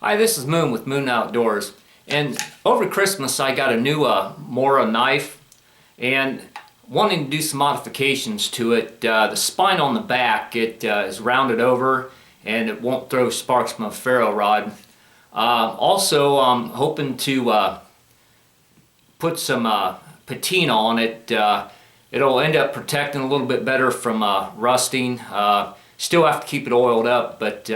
Hi, this is Moon with Moon Outdoors, and over Christmas I got a new Mora knife and wanting to do some modifications to it. The spine on the back, it is rounded over and it won't throw sparks from a ferro rod. Also, I'm hoping to put some patina on it. It'll end up protecting a little bit better from rusting. Still have to keep it oiled up, but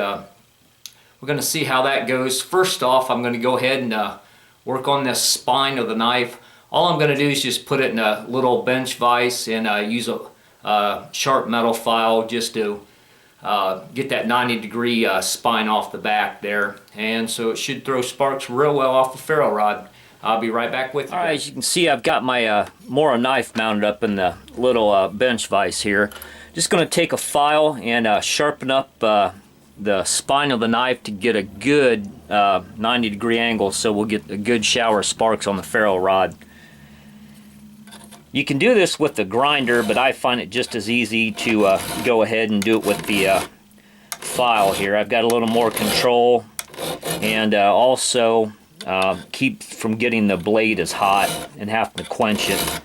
we're going to see how that goes. First off, I'm going to go ahead and work on this spine of the knife. All I'm going to do is just put it in a little bench vise and use a sharp metal file just to get that 90-degree spine off the back there. And so it should throw sparks real well off the ferro rod. I'll be right back with you. Alright, as you can see, I've got my Mora knife mounted up in the little bench vise here. Just going to take a file and sharpen up the spine of the knife to get a good 90-degree angle, so we'll get a good shower of sparks on the ferro rod. You can do this with the grinder, but I find it just as easy to go ahead and do it with the file here. I've got a little more control, and also keep from getting the blade as hot and having to quench it.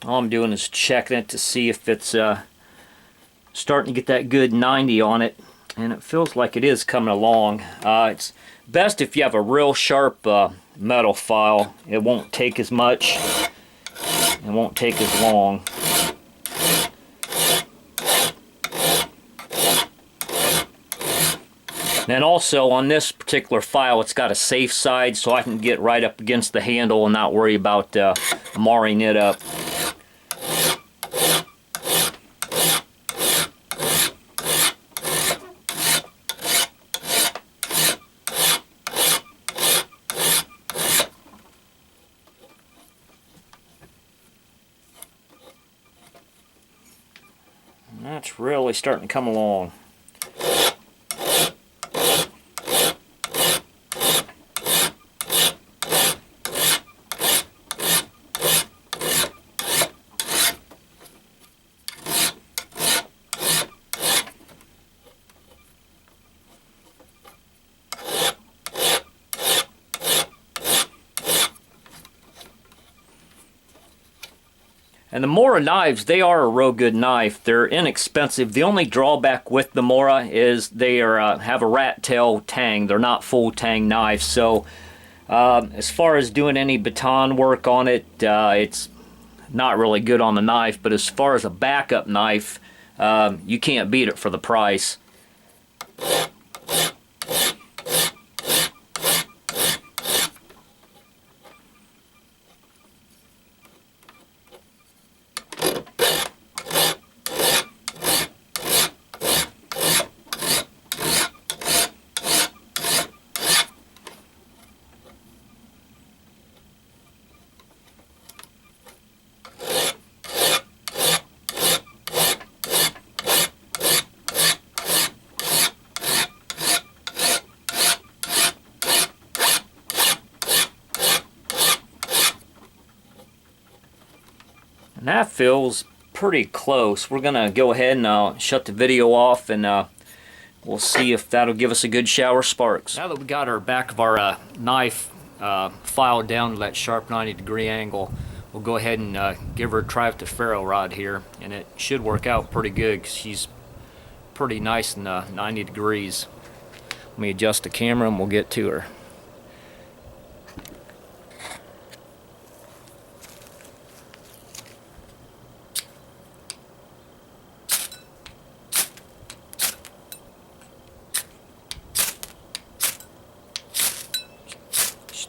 All I'm doing is checking it to see if it's starting to get that good 90 on it, and it feels like it is coming along. It's best if you have a real sharp metal file. It won't take as much, it won't take as long. And also on this particular file, it's got a safe side, so I can get right up against the handle and not worry about marring it up. That's really starting to come along. And the Mora knives, they are a real good knife. They're inexpensive. The only drawback with the Mora is they are have a rat tail tang. They're not full tang knives. So as far as doing any baton work on it, it's not really good on the knife. But as far as a backup knife, you can't beat it for the price. And that feels pretty close. We're gonna go ahead and shut the video off, and we'll see if that'll give us a good shower of sparks. Now that we got our back of our knife filed down to that sharp 90-degree angle, we'll go ahead and give her a try with the ferro rod here, and it should work out pretty good because she's pretty nice in 90 degrees. Let me adjust the camera and we'll get to her.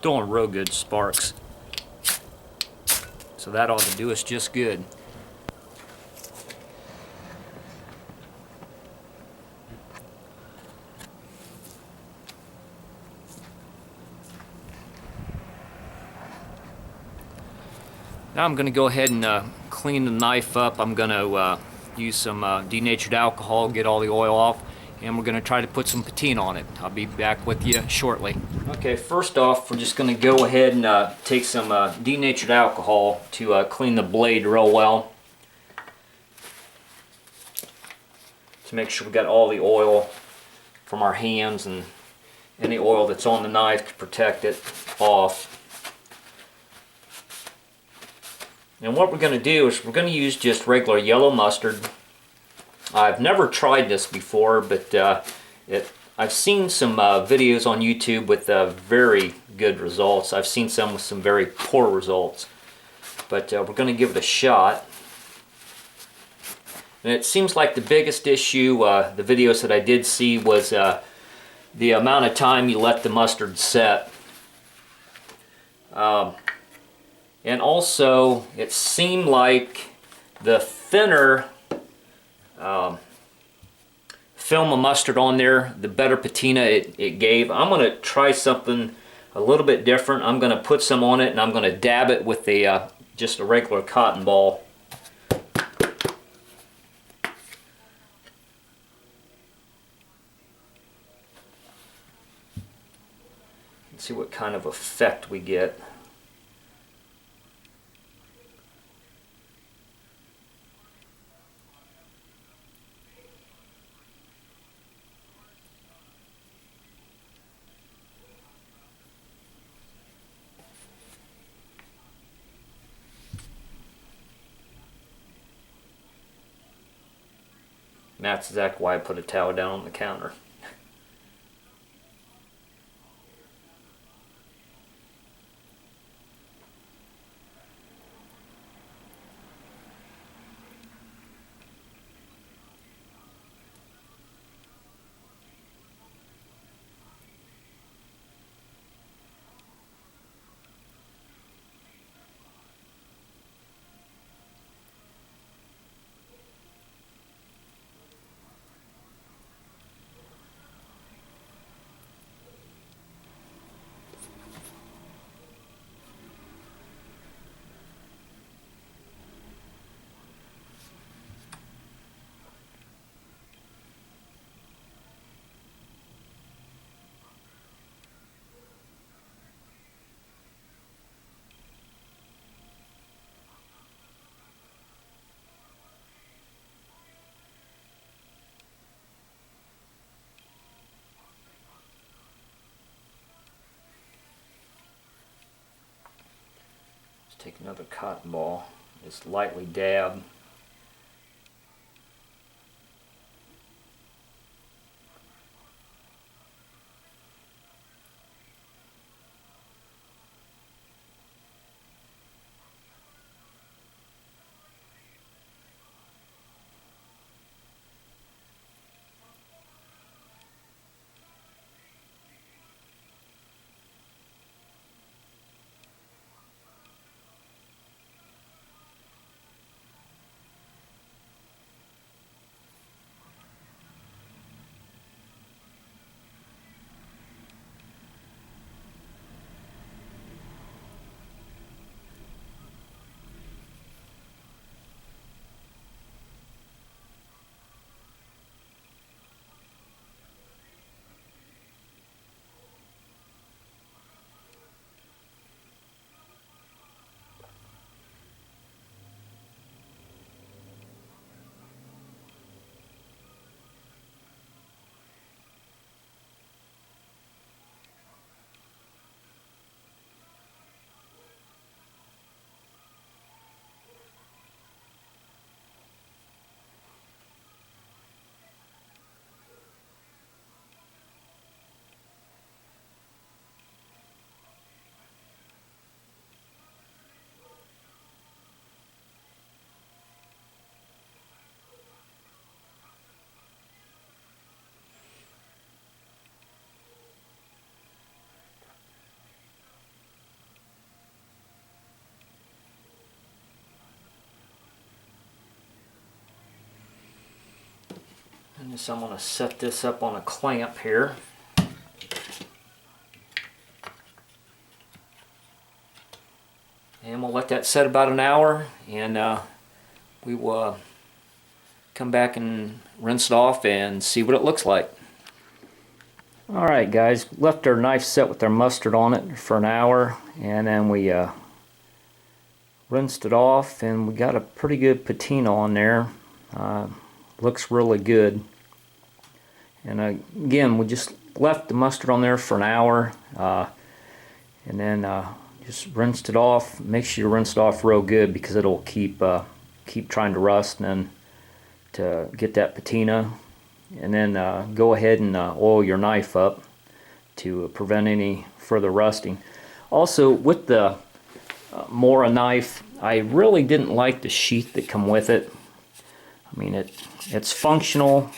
Throwing real good sparks, so that ought to do us just good. Now I'm going to go ahead and clean the knife up. I'm going to use some denatured alcohol, get all the oil off, and we're going to try to put some patina on it. I'll be back with you shortly. Okay, first off, we're just going to go ahead and take some denatured alcohol to clean the blade real well, to make sure we got all the oil from our hands and any oil that's on the knife to protect it off. And what we're going to do is we're going to use just regular yellow mustard. I've never tried this before, but I've seen some videos on YouTube with very good results. I've seen some with some very poor results, but we're going to give it a shot. And it seems like the biggest issue, the videos that I did see, was the amount of time you let the mustard set. And also, it seemed like the thinner film of mustard on there, the better patina it gave. I'm going to try something a little bit different. I'm going to put some on it and I'm going to dab it with just a regular cotton ball. Let's see what kind of effect we get. And that's exactly why I put a towel down on the counter. Take another cotton ball, just lightly dab. And so I'm going to set this up on a clamp here. And we'll let that set about an hour, and we will come back and rinse it off and see what it looks like. Alright guys, left our knife set with our mustard on it for an hour, and then we rinsed it off, and we got a pretty good patina on there. Looks really good. And again, we just left the mustard on there for an hour, and then just rinsed it off. Make sure you rinse it off real good, because it'll keep trying to rust, and then to get that patina. And then go ahead and oil your knife up to prevent any further rusting. Also, with the Mora knife, I really didn't like the sheath that come with it. I mean, it's functional,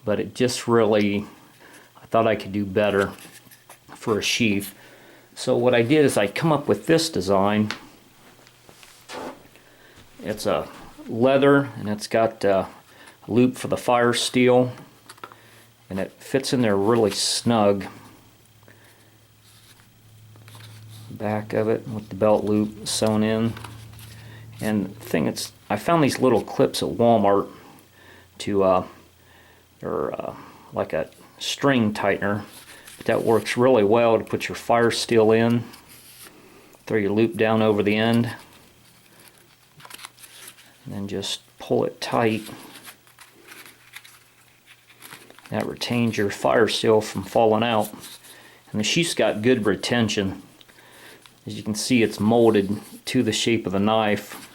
but it just really, I thought I could do better for a sheath. So what I did is I come up with this design. It's a leather, and it's got a loop for the fire steel, and it fits in there really snug. Back of it with the belt loop sewn in. And the thing is, I found these little clips at Walmart to they're like a string tightener, but that works really well to put your fire steel in. Throw your loop down over the end, and then just pull it tight. That retains your fire steel from falling out. And the sheath's got good retention. As you can see, it's molded to the shape of the knife,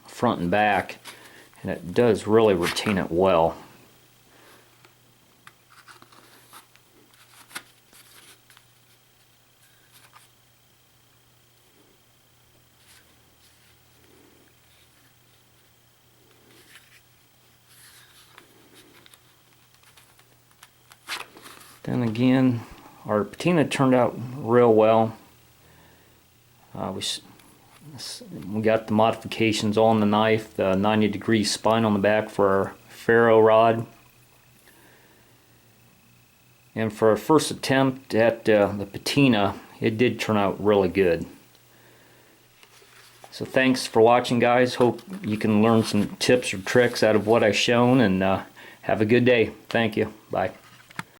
front and back, and it does really retain it well. Then again, our patina turned out real well. We got the modifications on the knife, the 90-degree spine on the back for our ferro rod. And for our first attempt at the patina, it did turn out really good. So thanks for watching, guys. Hope you can learn some tips or tricks out of what I've shown, and have a good day. Thank you. Bye.